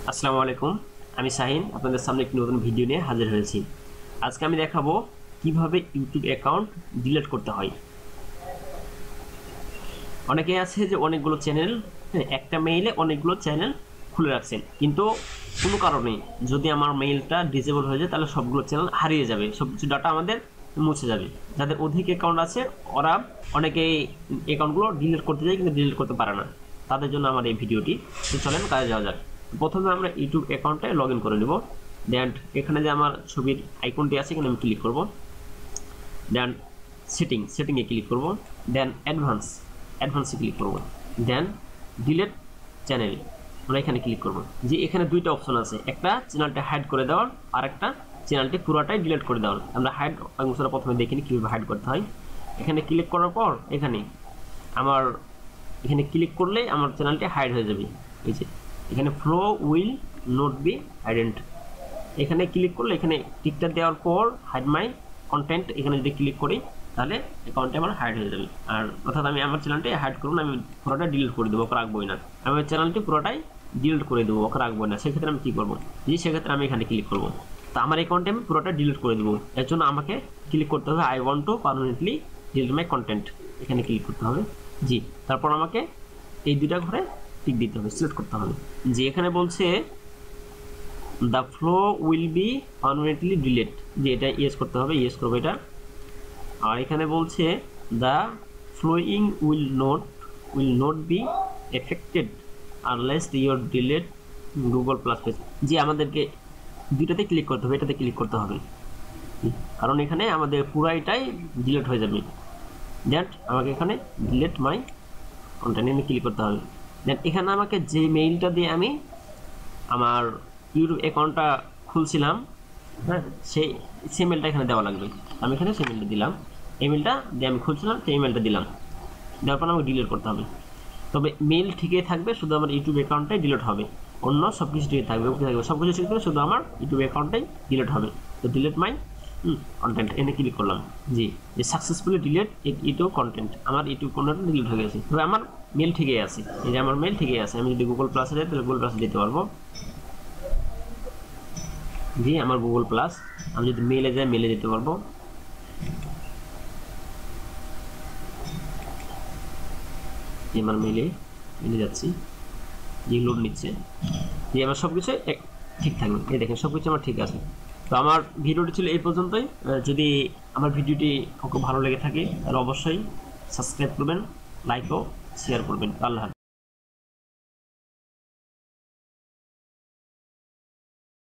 আসসালামু আলাইকুম, আমি শাহিন আপনাদের সামনে একটি নতুন ভিডিও নিয়ে হাজির হয়েছি। আজকে আমি দেখাবো কিভাবে ইউটিউব অ্যাকাউন্ট ডিলিট করতে হয়। অনেকেই আছে যে অনেকগুলো চ্যানেল, একটা মেইলে অনেকগুলো চ্যানেল খুলে রাখছেন, কিন্তু কোনো কারণে যদি আমার মেইলটা ডিসেবল হয়ে যায় তাহলে সবগুলো চ্যানেল হারিয়ে যাবে, সব কিছু ডাটা আমাদের মুছে যাবে। যাদের অধিক অ্যাকাউন্ট আছে ওরা অনেকেই অ্যাকাউন্টগুলো ডিলিট করতে যায় কিন্তু ডিলিট করতে পারে না, তাদের জন্য আমার এই ভিডিওটি। তো চলেন কাজে যাওয়া যাক। প্রথমে আমরা ইউটিউব অ্যাকাউন্টে লগ ইন করে নেব। দেন এখানে যে আমার ছবির আইকনটি আছে এখানে আমি ক্লিক করব। দেন সেটিংয়ে ক্লিক করব। দেন অ্যাডভান্সে ক্লিক করব। দেন ডিলিট চ্যানেল আমরা এখানে ক্লিক করব। যে এখানে দুইটা অপশন আছে, একটা চ্যানেলটা হাইড করে দেওয়ার আর একটা চ্যানেলটি পুরোটাই ডিলিট করে দেওয়ার। আমরা হাইড অংশটা প্রথমে দেখে নিই কীভাবে হাইড করতে হয়। এখানে ক্লিক করার পর এখানে ক্লিক করলে আমার চ্যানেলটি হাইড হয়ে যাবে। এই যে এখানে ফ্লো উইল নট বি হাইডেন্ট, এখানে ক্লিক করলে এখানে টিকটা দেওয়ার পর হাইড মাই কন্টেন্ট এখানে যদি ক্লিক করি তাহলে অ্যাকাউন্টে আমার হাইড হয়ে যাবে। আর অর্থাৎ আমি আমার চ্যানেলটি হাইড করবো না, আমি পুরোটা ডিলিট করে দেবো, ওকে রাখবোই না। আমি চ্যানেলটি পুরোটাই ডিলিট করে দেবো, ওকে রাখবো না। সেক্ষেত্রে আমি কী করবো, সেক্ষেত্রে আমি এখানে ক্লিক করবো। তো আমার অ্যাকাউন্টে আমি পুরোটা ডিলিট করে দেবো, এর জন্য আমাকে ক্লিক করতে হবে I want to permanently delete my content, এখানে ক্লিক করতে হবে। তারপর আমাকে এই দুইটা ঘরে টিক দিতে হবে, সিলেক্ট করতে হবে। এখানে বলছে the flow will be permanently delete, এটা ইয়েস করতে হবে, ইয়েস করবো এটা। আর এখানে বলছে the following will not be affected unless your delete Google plus page. আমাদেরকে দুইটাতে ক্লিক করতে হবে, এটাতে ক্লিক করতে হবে, কারণ এখানে আমাদের পুরাইটাই ডিলিট হয়ে যাবে। দেন আমাকে এখানে ডিলিট মাই কন্টেন্ট ক্লিক করতে হবে। দেন এখানে আমাকে যে মেইলটা দিয়ে আমি আমার ইউটিউব অ্যাকাউন্টটা খুলছিলাম, সেই মেলটা এখানে দেওয়া লাগবে। আমি এখানে সেই মেলটা দিলাম, ইমেলটা দিয়ে আমি খুলছিলাম সেই ইমেলটা দিলাম। দেওয়ার পর আমাকে ডিলিট করতে হবে। তবে মেল ঠিকই থাকবে, শুধু আমার ইউটিউব অ্যাকাউন্টটাই ডিলিট হবে, অন্য সব কিছু ঠিকই থাকবে, সব কিছু ঠিক থাকবে, শুধু আমার ইউটিউব অ্যাকাউন্টটাই ডিলিট হবে। তো ডিলিট মাই কন্টেন্ট এনে ক্লিক করলাম। সাকসেসফুলি ডিলিট ইউটিউব কন্টেন্ট, আমার ইউটিউব কন্টেন্ট ডিলিট হয়ে গেছে। তবে আমার মেল ঠিকই আছে, আমার মেল ঠিকই আছে। আমি যদি গুগল প্লাসে যাই তাহলে গুগল প্লাসে যেতে পারবো। আমার গুগল প্লাস, আমি যদি মেলে যাই মেলে যেতে পারবো। আমার মেলে যাচ্ছি, লোড নিচ্ছে। আমার সব কিছু ঠিক থাকবে, দেখেন সব কিছু আমার ঠিক আছে। তো আমার ভিডিওটি ছিল এই পর্যন্তই। যদি আমার ভিডিওটি খুব ভালো লেগে থাকে তাহলে অবশ্যই সাবস্ক্রাইব করবেন, লাইক ও শেয়ার করবেন। আল্লাহ হাফেজ।